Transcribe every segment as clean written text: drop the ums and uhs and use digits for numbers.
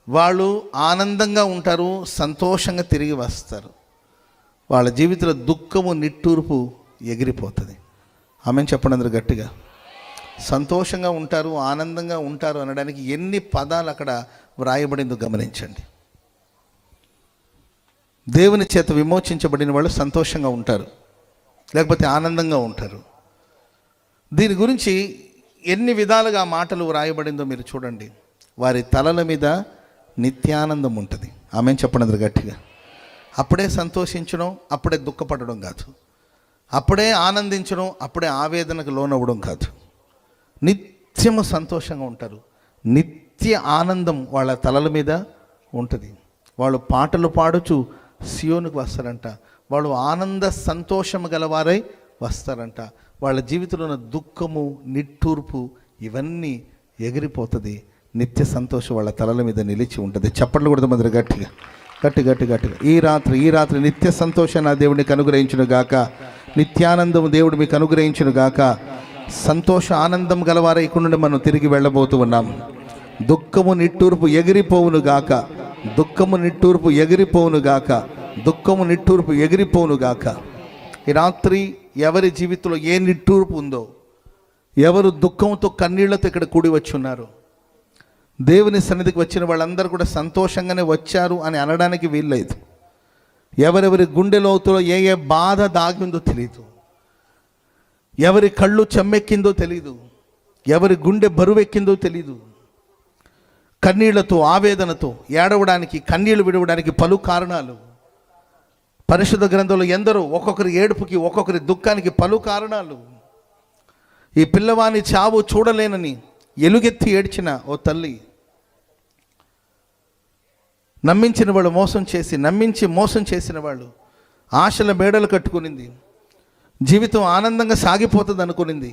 వాళ్ళు ఆనందంగా ఉంటారు, సంతోషంగా తిరిగి వస్తారు. వాళ్ళ జీవితంలో దుఃఖము నిట్టూర్పు ఎగిరిపోతుంది. ఆమెను చెప్పండి అందరూ గట్టిగా. సంతోషంగా ఉంటారు, ఆనందంగా ఉంటారు అనడానికి ఎన్ని పదాలు అక్కడ వ్రాయబడిందో గమనించండి. దేవుని చేత విమోచించబడిన వాళ్ళు సంతోషంగా ఉంటారు, లేకపోతే ఆనందంగా ఉంటారు. దీని గురించి ఎన్ని విధాలుగా మాటలు వ్రాయబడిందో మీరు చూడండి. వారి తలల మీద నిత్యానందం ఉంటుంది. ఆమెను చెప్పండి అందరూ గట్టిగా. అప్పుడే సంతోషించడం, అప్పుడే దుఃఖపడడం కాదు. అప్పుడే ఆనందించడం, అప్పుడే ఆవేదనకు లోనవ్వడం కాదు. నిత్యము సంతోషంగా ఉంటారు. నిత్య ఆనందం వాళ్ళ తలల మీద ఉంటుంది. వాళ్ళు పాటలు పాడుచు సియోనుకు వస్తారంట. వాళ్ళు ఆనంద సంతోషము గలవారై వస్తారంట. వాళ్ళ జీవితంలో ఉన్న దుఃఖము, నిట్టూర్పు ఇవన్నీ ఎగిరిపోతుంది. నిత్య సంతోషం వాళ్ళ తలల మీద నిలిచి ఉంటుంది. చప్పట్లు కూడా మంది గట్టిగా గట్టిగా. ఈ రాత్రి నిత్య సంతోషాన్ని ఆ దేవుడికి అనుగ్రహించును గాక. నిత్యానందము దేవుడు మీకు అనుగ్రహించును గాక. సంతోష ఆనందం గలవారై ఇక్కడ నుండి మనం తిరిగి వెళ్ళబోతూ ఉన్నాం. దుఃఖము నిట్టూర్పు ఎగిరిపోవును గాక. దుఃఖము నిట్టూర్పు ఎగిరిపోవును గాక. దుఃఖము నిట్టూర్పు ఎగిరిపోవును గాక. ఈ రాత్రి ఎవరి జీవితంలో ఏ నిట్టూర్పు ఉందో, ఎవరు దుఃఖంతో కన్నీళ్లతో ఇక్కడ కూడి వచ్చి ఉన్నారు, దేవుని సన్నిధికి వచ్చిన వాళ్ళందరూ కూడా సంతోషంగానే వచ్చారు అని అనడానికి వీల్లేదు. ఎవరెవరి గుండె లోతులో ఏ ఏ బాధ దాగి ఉందో తెలియదు. ఎవరి కళ్ళు చెమ్మెక్కిందో తెలియదు. ఎవరి గుండె బరువెక్కిందో తెలియదు. కన్నీళ్లతో, ఆవేదనతో ఏడవడానికి, కన్నీళ్లు విడవడానికి పలు కారణాలు. పరిశుద్ధ గ్రంథంలో ఎందరో ఒక్కొక్కరి ఏడుపుకి, ఒక్కొక్కరి దుఃఖానికి పలు కారణాలు. ఈ పిల్లవాని చావు చూడలేనని ఎలుగెత్తి ఏడ్చిన ఓ తల్లి, నమ్మించిన వాళ్ళు నమ్మించి మోసం చేసిన వాళ్ళు ఆశల మేడలు కట్టుకునింది. జీవితం ఆనందంగా సాగిపోతుంది అనుకునింది.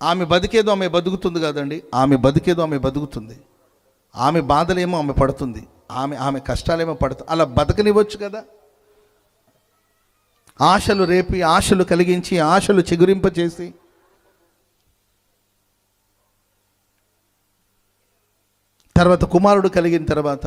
ఆమె బతికేదో ఆమె బతుకుతుంది కాదండి, ఆమె బతికేదో ఆమె బతుకుతుంది. ఆమె బాధలేమో ఆమె పడుతుంది, ఆమె కష్టాలేమో పడుతుంది. అలా బతకనివ్వచ్చు కదా. ఆశలు రేపి, ఆశలు కలిగించి, ఆశలు చిగురింపచేసి తర్వాత కుమారుడు కలిగిన తర్వాత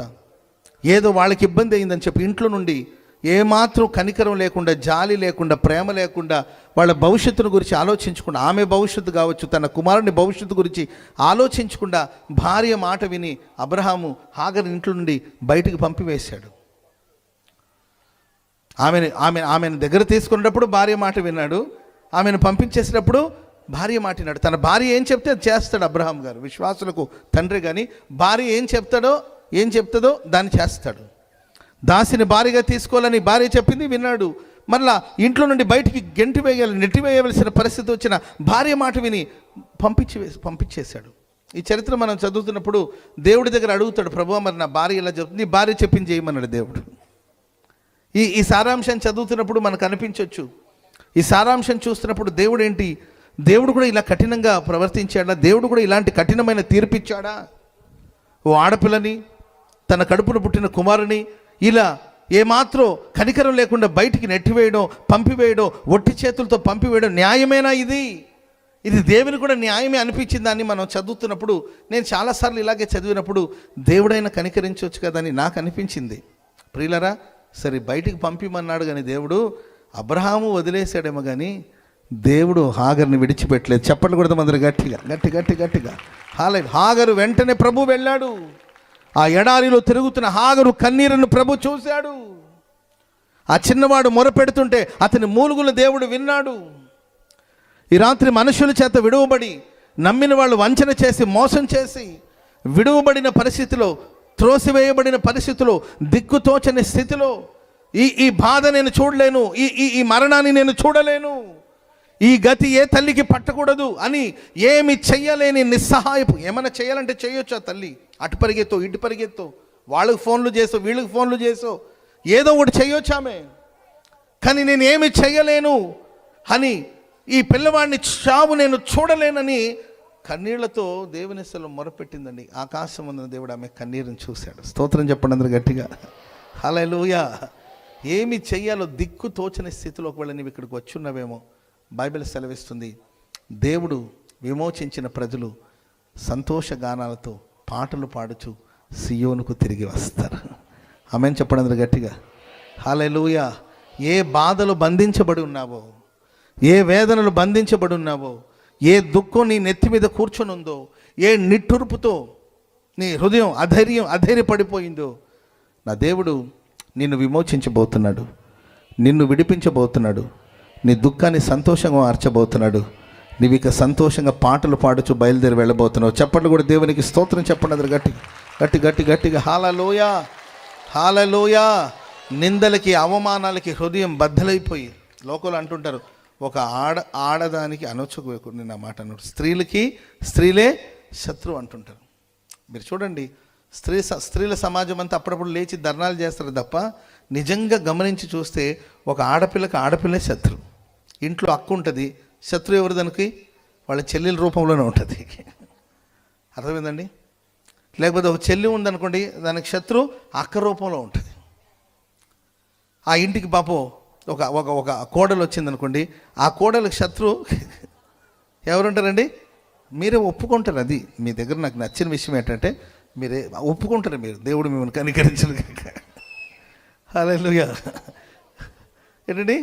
ఏదో వాళ్ళకి ఇబ్బంది అయిందని చెప్పి ఇంట్లో నుండి ఏమాత్రం కనికరం లేకుండా, జాలి లేకుండా, ప్రేమ లేకుండా, వాళ్ళ భవిష్యత్తును గురించి ఆలోచించకుండా, ఆమె భవిష్యత్తు కావచ్చు, తన కుమారుని భవిష్యత్తు గురించి ఆలోచించకుండా భార్య మాట విని అబ్రహాము హాగర్ ఇంట్లో నుండి బయటికి పంపివేశాడు. ఆమెను దగ్గర తీసుకునేటప్పుడు భార్య మాట విన్నాడు, ఆమెను పంపించేసినప్పుడు భార్య మాట విన్నాడు. తన భార్య ఏం చెప్తే అది చేస్తాడు అబ్రహాం గారు. విశ్వాసులకు తండ్రి. కానీ భార్య ఏం చెప్తుందో దాన్ని చేస్తాడు. దాసిని భార్యగా తీసుకోవాలని భార్య చెప్పింది, విన్నాడు. మళ్ళా ఇంట్లో నుండి బయటికి నెట్టివేయవలసిన పరిస్థితి వచ్చిన భార్య మాట విని పంపించేశాడు. ఈ చరిత్ర మనం చదువుతున్నప్పుడు దేవుడి దగ్గర అడుగుతాడు, ప్రభువా మరి నా భార్య ఇలా చెప్తుంది, నీ భార్య చెప్పింది చేయమన్నాడు దేవుడు. ఈ సారాంశం చదువుతున్నప్పుడు మనకు అనిపించవచ్చు, ఈ సారాంశం చూస్తున్నప్పుడు దేవుడు కూడా ఇలా కఠినంగా ప్రవర్తించాడా? దేవుడు కూడా ఇలాంటి కఠినమైన తీర్పిచ్చాడా? ఓ ఆడపిల్లని, తన కడుపును పుట్టిన కుమారుని ఇలా ఏమాత్రం కనికరం లేకుండా బయటికి నెట్టివేయడం, పంపివేయడం, ఒట్టి చేతులతో పంపివేయడం న్యాయమేనా? ఇది దేవుని కూడా న్యాయమే అనిపించిందని మనం చదువుతున్నప్పుడు, నేను చాలాసార్లు ఇలాగే చదివినప్పుడు దేవుడైనా కనికరించవచ్చు కదా అని నాకు అనిపించింది. ప్రియులరా, సరే బయటికి పంపిమన్నాడు కానీ దేవుడు అబ్రహాము వదిలేశాడేమో కానీ దేవుడు హాగర్ని విడిచిపెట్టలేదు. చెప్పట్లు కూడా అందరూ గట్టిగా. హాగరు వెంటనే ప్రభు వెళ్ళాడు. ఆ ఎడారిలో తిరుగుతున్న హాగరు కన్నీరును ప్రభు చూశాడు. ఆ చిన్నవాడు మొరపెడుతుంటే అతని మూలుగుల దేవుడు విన్నాడు. ఈ రాత్రి మనుషుల చేత విడువబడి, నమ్మిన వాళ్ళు వంచన చేసి, మోసం చేసి, విడువబడిన పరిస్థితిలో, త్రోసివేయబడిన పరిస్థితిలో, దిక్కుతోచని స్థితిలో, ఈ బాధ నేను చూడలేను, ఈ మరణాన్ని నేను చూడలేను, ఈ గతి ఏ తల్లికి పట్టకూడదు అని ఏమి చెయ్యలేని నిస్సహాయపు. ఏమైనా చేయాలంటే చేయొచ్చు. ఆ తల్లి అటు పరిగెత్తో, ఇటు పరిగెత్తో, వాళ్ళకి ఫోన్లు చేసో, వీళ్ళకి ఫోన్లు చేసో, ఏదో ఒకటి చేయొచ్చు ఆమె. కానీ నేను ఏమి చెయ్యలేను అని, ఈ పిల్లవాడిని చావు నేను చూడలేనని కన్నీళ్లతో దేవుని సన్నిధిలో మొరపెట్టిందండి. ఆకాశం ఉన్న దేవుడు ఆమె కన్నీరుని చూశాడు. స్తోత్రం చెప్పండి అందరూ గట్టిగా. హల్లెలూయా. ఏమి చెయ్యాలో దిక్కు తోచని స్థితిలోకి వెళ్ళి నీవు ఇక్కడికి వచ్చున్నావేమో బైబిల్ సెలవిస్తుంది. దేవుడు విమోచించిన ప్రజలు సంతోష గానాలతో పాటలు పాడుచు సియోనుకు తిరిగి వస్తారు. ఆమేన్ చెప్పండి అందరూ గట్టిగా. హల్లెలూయా. ఏ బాధలు బంధించబడి ఉన్నావో, ఏ వేదనలు బంధించబడి ఉన్నావో, ఏ దుఃఖం నీ నెత్తి మీద కూర్చొని ఉందో, ఏ నిట్టూర్పుతో నీ హృదయం అధైర్యపడిపోయిందో, నా దేవుడు నిన్ను విమోచించబోతున్నాడు, నిన్ను విడిపించబోతున్నాడు, నీ దుఃఖాన్ని సంతోషంగా మార్చబోతున్నాడు. నీవు ఇక సంతోషంగా పాటలు పాడుచు బయలుదేరి వెళ్ళబోతున్నావు. చెప్పండి కూడా దేవునికి స్తోత్రం చెప్పండి అందరు గట్టిగా. హల్లెలూయా, హల్లెలూయా. నిందలకి అవమానాలకి హృదయం బద్దలైపోయి, లోకలు అంటుంటారు ఒక ఆడదానికి అనొచ్చుకోకు, నేను ఆ మాట అన్నాడు, స్త్రీలే శత్రువు అంటుంటారు. మీరు చూడండి, స్త్రీల సమాజం అంతా అప్పుడప్పుడు లేచి ధర్నాలు చేస్తారు తప్ప నిజంగా గమనించి చూస్తే ఒక ఆడపిల్లే శత్రువు. ఇంట్లో అక్క ఉంటుంది, శత్రువు ఎవరు దానికి? వాళ్ళ చెల్లెల రూపంలోనే ఉంటుంది. అర్థమైందండి? లేకపోతే ఒక చెల్లి ఉందనుకోండి, దానికి శత్రువు అక్క రూపంలో ఉంటుంది. ఆ ఇంటికి పాపం ఒక కోడలు వచ్చిందనుకోండి, ఆ కోడలకు శత్రువు ఎవరుంటారండి? మీరే ఒప్పుకుంటారు. అది మీ దగ్గర నాకు నచ్చిన విషయం ఏంటంటే మీరే ఒప్పుకుంటారు. మీరు దేవుడు మిమ్మల్ని కనికరించను కాక. హల్లెలూయా. ఏంటండి?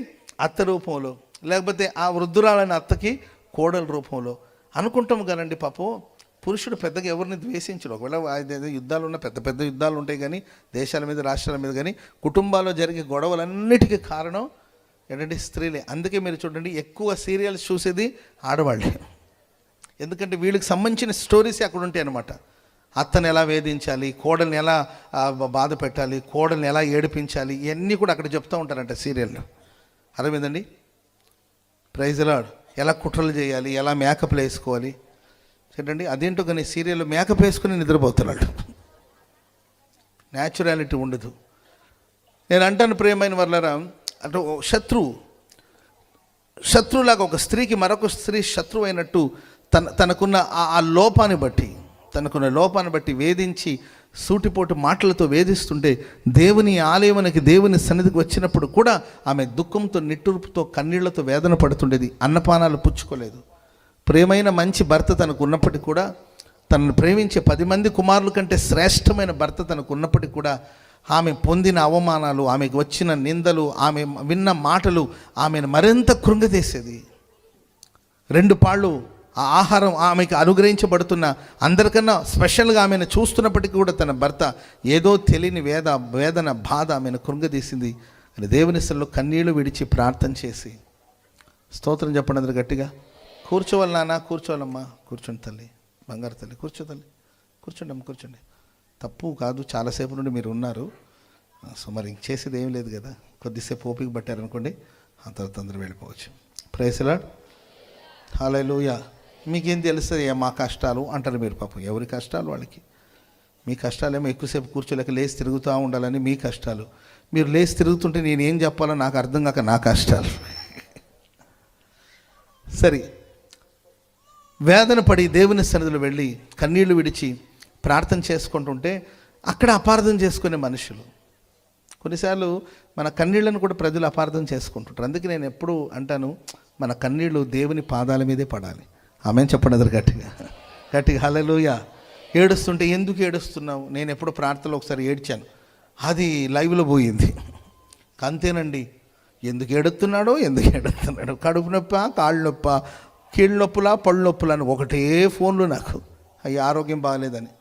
అత్త రూపంలో, లేకపోతే ఆ వృద్ధురాలైన అత్తకి కోడల రూపంలో అనుకుంటాం కదండి. పాపం పురుషుడు పెద్దగా ఎవరిని ద్వేషించడు. ఒకవేళ యుద్ధాలు ఉన్న పెద్ద యుద్ధాలు ఉంటాయి, కానీ దేశాల మీద రాష్ట్రాల మీద, కానీ కుటుంబాల్లో జరిగే గొడవలన్నిటికీ కారణం ఏంటంటే స్త్రీలే. అందుకే మీరు చూడండి, ఎక్కువ సీరియల్స్ చూసేది ఆడవాళ్ళే. ఎందుకంటే వీళ్ళకి సంబంధించిన స్టోరీసే అక్కడ ఉంటాయి అన్నమాట. అత్తని ఎలా వేధించాలి, కోడల్ని ఎలా బాధ పెట్టాలి, కోడల్ని ఎలా ఏడిపించాలి, ఇవన్నీ కూడా అక్కడ చెప్తూ ఉంటారంట సీరియల్లో. అర్థమైందండి? Praise lord. ఎలా కుట్రలు చేయాలి, ఎలా మేకప్లు వేసుకోవాలి. చూడండి, అదేంటో కానీ సీరియల్లో మేకప్ వేసుకుని నిద్రపోతున్నాడు. న్యాచురాలిటీ ఉండదు. నేను అంటాను ప్రియమైన వాళ్ళరా, అంటే శత్రువులాగా ఒక స్త్రీకి మరొక స్త్రీ శత్రువు అయినట్టు తనకున్న ఆ లోపాన్ని బట్టి వేధించి సూటిపోటు మాటలతో వేధిస్తుంటే, దేవుని ఆలయమునకి దేవుని సన్నిధికి వచ్చినప్పుడు కూడా ఆమె దుఃఖంతో నిట్టూర్పుతో కన్నీళ్లతో వేదన పడుతుండేది. అన్నపానాలు పుచ్చుకోలేదు. ప్రేమైన మంచి భర్త తనకు ఉన్నప్పటికీ కూడా, తనను ప్రేమించే 10 మంది కుమారుల కంటే శ్రేష్టమైన భర్త తనకు ఉన్నప్పటికీ కూడా, ఆమె పొందిన అవమానాలు, ఆమెకు వచ్చిన నిందలు, ఆమె విన్న మాటలు ఆమెను మరింత కృంగదీసేది. 2 పాళ్ళు ఆ ఆహారం ఆమెకు అనుగ్రహించబడుతున్న అందరికన్నా స్పెషల్గా ఆమెను చూస్తున్నప్పటికీ కూడా తన భర్త ఏదో తెలియని వేదన బాధ ఆమెను కృంగదీసింది. అని దేవుని సన్నిధిలో కన్నీళ్లు విడిచి ప్రార్థన చేసి, స్తోత్రం చెప్పండి అందరు గట్టిగా. కూర్చోవాలి నాన్న, కూర్చోవాలమ్మా, కూర్చోండి తల్లి, బంగారు తల్లి, కూర్చో తల్లి, కూర్చోండి అమ్మ, కూర్చోండి. తప్పు కాదు, చాలాసేపు నుండి మీరు ఉన్నారు. సో మరి ఇంక చేసేది ఏం లేదు కదా, కొద్దిసేపు ఓపిక పట్టారనుకోండి, ఆ తర్వాత అందరూ వెళ్ళిపోవచ్చు. Praise Lord. హల్లెలూయా. మీకేం తెలుస్తుంది మా కష్టాలు అంటారు మీరు. పాపం ఎవరి కష్టాలు వాళ్ళకి. మీ కష్టాలేమో ఎక్కువసేపు కూర్చోలేక లేచి తిరుగుతూ ఉండాలని మీ కష్టాలు. మీరు లేచి తిరుగుతుంటే నేనేం చెప్పాలో నాకు అర్థం కాక నా కష్టాలు. సరే, వేదన పడి దేవుని సన్నిధిలో వెళ్ళి కన్నీళ్లు విడిచి ప్రార్థన చేసుకుంటుంటే అక్కడ అపార్థం చేసుకునే మనుషులు. కొన్నిసార్లు మన కన్నీళ్లను కూడా ప్రజలు అపార్థం చేసుకుంటుంటారు. అందుకే నేను ఎప్పుడు అంటాను, మన కన్నీళ్ళు దేవుని పాదాల మీదే పడాలి. ఆమేన్ చెప్పండి అందరు గట్టిగా. హల్లెలూయా. ఏడుస్తుంటే ఎందుకు ఏడుస్తున్నావు? నేను ఎప్పుడు ప్రార్థనలో ఒకసారి ఏడ్చాను, అది లైవ్లో పోయింది. అంతేనండి, ఎందుకు ఏడుస్తున్నాడో కడుపు నొప్ప, కాళ్ళు నొప్ప, కీళ్ళ నొప్పులా, పళ్ళు నొప్పులా అని ఒకటే ఫోన్లు నాకు. అవి ఆరోగ్యం బాగలేదని.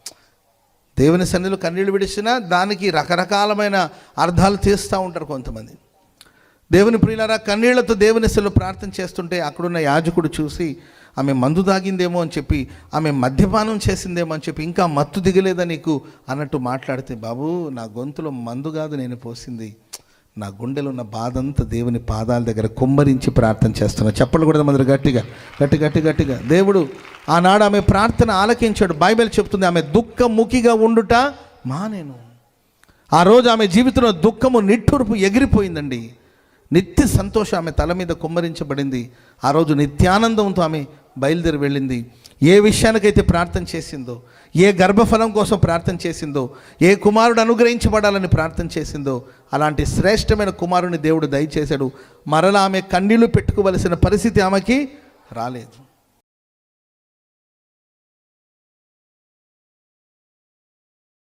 దేవుని సన్నిధిలో కన్నీళ్ళు విడిచినా దానికి రకరకాలమైన అర్థాలు తీస్తూ ఉంటారు కొంతమంది. దేవుని ప్రియులారా, కన్నీళ్లతో దేవుని సన్నిధిలో ప్రార్థన చేస్తుంటే అక్కడున్న యాజకుడు చూసి ఆమె మందు తాగిందేమో అని చెప్పి, ఆమె మద్యపానం చేసిందేమో అని చెప్పి, ఇంకా మత్తు దిగలేదా నీకు అన్నట్టు మాట్లాడితే, బాబు నా గొంతులో మందు కాదు నేను పోసింది, నా గుండెలో ఉన్న బాధ అంతా దేవుని పాదాల దగ్గర కుమ్మరించి ప్రార్థన చేస్తున్నా. చెప్పలు కూడా మొదలు గట్టిగా. దేవుడు ఆనాడు ఆమె ప్రార్థన ఆలకించాడు. బైబిల్ చెప్తుంది, ఆమె దుఃఖముఖిగా ఉండుట మానేను. ఆ రోజు ఆమె జీవితంలో దుఃఖము నిట్టూర్పు ఎగిరిపోయిందండి. నిత్య సంతోషం ఆమె తల మీద కుమ్మరించబడింది. ఆ రోజు నిత్యానందంతో ఆమె బయలుదేరి వెళ్ళింది. ఏ విషయానికైతే ప్రార్థన చేసిందో, ఏ గర్భఫలం కోసం ప్రార్థన చేసిందో, ఏ కుమారుడు అనుగ్రహించబడాలని ప్రార్థన చేసిందో, అలాంటి శ్రేష్టమైన కుమారుని దేవుడు దయచేశాడు. మరలా ఆమె కన్నీళ్లు పెట్టుకోవలసిన పరిస్థితి ఆమెకి రాలేదు.